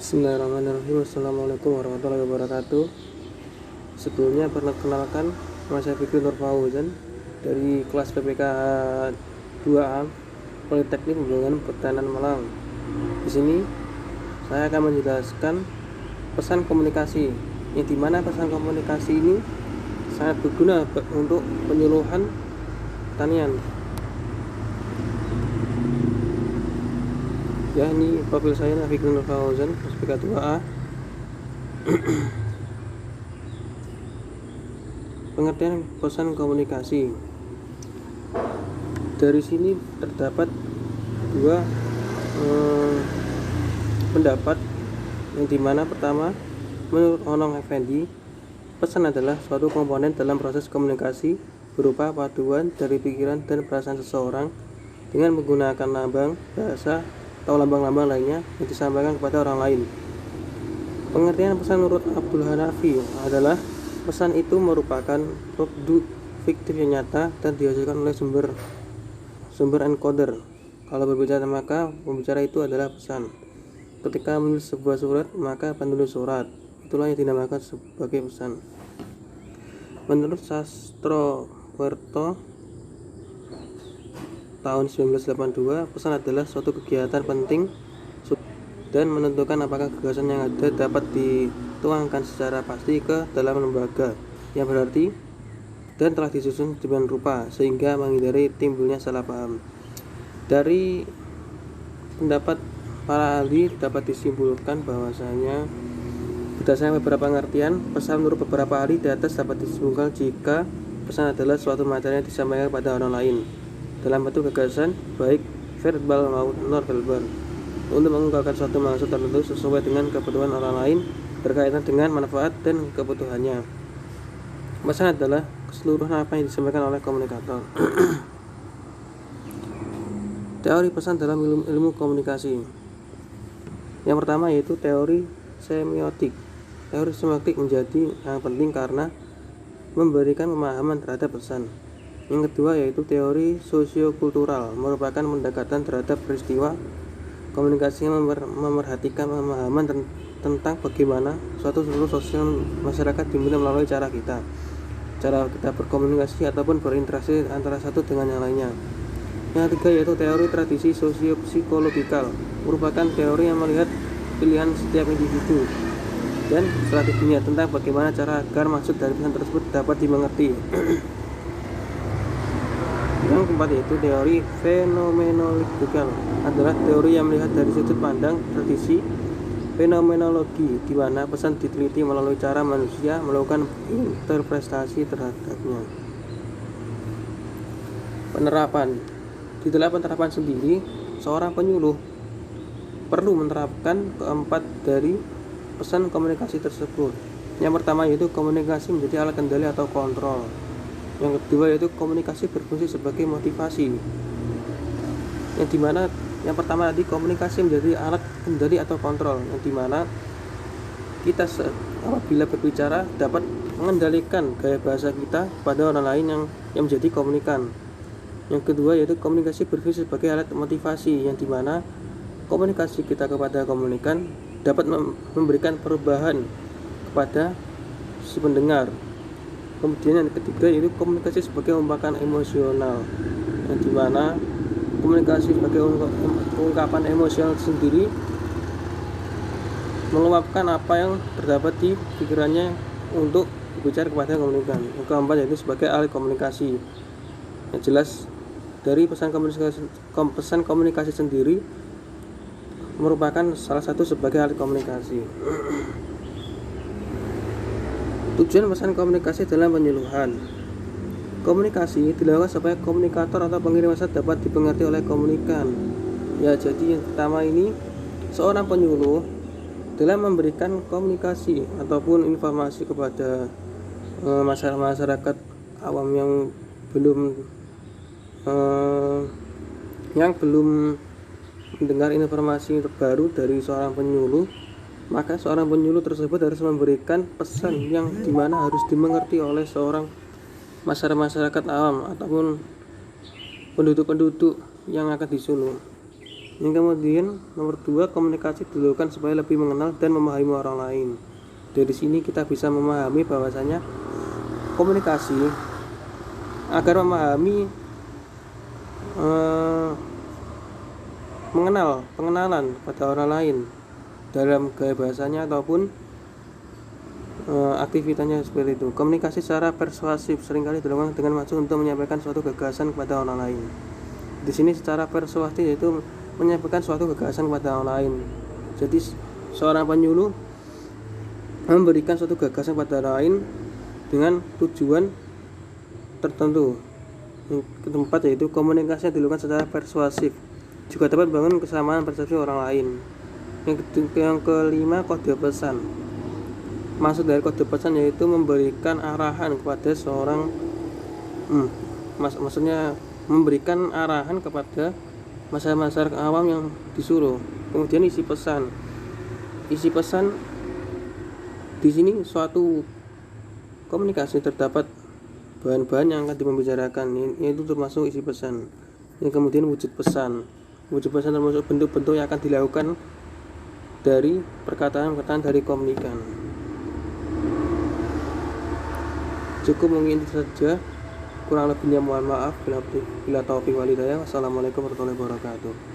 Bismillahirrahmanirrahim. Assalamualaikum warahmatullahi wabarakatuh. Sebelumnya perkenalkan, nama saya Fikri Nur Fauzan dari kelas PPK 2A Politeknik Hubungan Pertanian Malang. Di sini saya akan menjelaskan pesan komunikasi, yang dimana pesan komunikasi ini sangat berguna untuk penyuluhan pertanian. Ya, ini profil saya Fikri Nur Fauzan, PPK 2A. Pengertian pesan komunikasi. Dari sini terdapat dua pendapat, yang dimana pertama, menurut Onong Effendi, pesan adalah suatu komponen dalam proses komunikasi berupa paduan dari pikiran dan perasaan seseorang dengan menggunakan lambang, bahasa, atau lambang-lambang lainnya yang disampaikan kepada orang lain. Pengertian pesan menurut Abdul Hanafi adalah pesan itu merupakan produk fiktif yang nyata dan dihasilkan oleh sumber encoder. Kalau berbicara, maka pembicara itu adalah pesan. Ketika menulis sebuah surat, maka penulis surat itulah yang dinamakan sebagai pesan. Menurut Sastrowerto tahun 1982, pesan adalah suatu kegiatan penting dan menentukan apakah gagasan yang ada dapat dituangkan secara pasti ke dalam lembaga yang berarti dan telah disusun demikian rupa sehingga menghindari timbulnya salah paham. Dari pendapat para ahli dapat disimpulkan bahwasanya berdasarkan beberapa pengertian pesan menurut beberapa ahli di atas dapat disimpulkan jika pesan adalah suatu materi yang disampaikan kepada orang lain dalam bentuk gagasan, baik verbal maupun non-verbal, untuk mengungkapkan suatu maksud tertentu sesuai dengan kebutuhan orang lain berkaitan dengan manfaat dan kebutuhannya. Pesan adalah keseluruhan apa yang disampaikan oleh komunikator. Teori pesan dalam ilmu komunikasi. Yang pertama yaitu teori semiotik. Teori semiotik menjadi yang penting karena memberikan pemahaman terhadap pesan. Yang kedua yaitu teori sosiokultural, merupakan pendekatan terhadap peristiwa komunikasi yang memerhatikan pemahaman tentang bagaimana suatu struktur sosial masyarakat dimulai melalui cara kita berkomunikasi ataupun berinteraksi antara satu dengan yang lainnya. Yang ketiga yaitu teori tradisi sosiopsikologikal, merupakan teori yang melihat pilihan setiap individu dan strateginya tentang bagaimana cara agar maksud dari pesan tersebut dapat dimengerti. Yang keempat yaitu teori fenomenologikal, adalah teori yang melihat dari sudut pandang tradisi fenomenologi, di mana pesan diteliti melalui cara manusia melakukan interpretasi terhadapnya. Penerapan. Di dalam penerapan sendiri, seorang penyuluh perlu menerapkan keempat dari pesan komunikasi tersebut. Yang pertama yaitu komunikasi menjadi alat kendali atau kontrol. Yang kedua yaitu komunikasi berfungsi sebagai motivasi, yang dimana yang pertama tadi komunikasi menjadi alat kendali atau kontrol, yang dimana kita apabila berbicara dapat mengendalikan gaya bahasa kita pada orang lain yang menjadi komunikan. Yang kedua yaitu komunikasi berfungsi sebagai alat motivasi, yang dimana komunikasi kita kepada komunikan dapat memberikan perubahan kepada si pendengar. Kemudian yang ketiga yaitu komunikasi sebagai ungkapan emosional, yang dimana komunikasi sebagai ungkapan emosional sendiri meluapkan apa yang terdapat di pikirannya untuk berbicara kepada komunikan. Yang keempat yaitu sebagai alat komunikasi. Yang jelas dari pesan komunikasi sendiri merupakan salah satu sebagai alat komunikasi. Tujuan pesan komunikasi dalam penyuluhan. Komunikasi dilakukan supaya komunikator atau pengirim pesan dapat dipengerti oleh komunikan. Ya, jadi yang pertama ini seorang penyuluh dalam memberikan komunikasi ataupun informasi kepada masyarakat awam yang belum mendengar informasi terbaru dari seorang penyuluh, maka seorang penyuluh tersebut harus memberikan pesan yang dimana harus dimengerti oleh seorang masyarakat awam ataupun penduduk-penduduk yang akan disuluh. Yang kemudian nomor 2, komunikasi dilakukan supaya lebih mengenal dan memahami orang lain. Dari sini kita bisa memahami bahwasanya komunikasi agar memahami pengenalan pada orang lain dalam gaya bahasanya ataupun aktivitasnya seperti itu. Komunikasi secara persuasif seringkali dilakukan dengan maksud untuk menyampaikan suatu gagasan kepada orang lain. Di sini secara persuasif yaitu menyampaikan suatu gagasan kepada orang lain. Jadi seorang penyuluh memberikan suatu gagasan kepada orang lain dengan tujuan tertentu. Yang keempat yaitu komunikasi yang dilakukan secara persuasif juga dapat membangun kesamaan persepsi orang lain. Yang kelima, kode pesan. Maksud dari kode pesan yaitu memberikan arahan kepada seorang maksudnya memberikan arahan kepada masyarakat awam yang disuruh. Kemudian isi pesan di sini suatu komunikasi terdapat bahan-bahan yang akan dibicarakan, yaitu termasuk isi pesan. Yang kemudian wujud pesan termasuk bentuk-bentuk yang akan dilakukan dari perkataan-perkataan dari komunikan. Cukup mungkin itu saja, kurang lebihnya mohon maaf. Bila taufiq wal hidayah. Wassalamualaikum warahmatullahi wabarakatuh.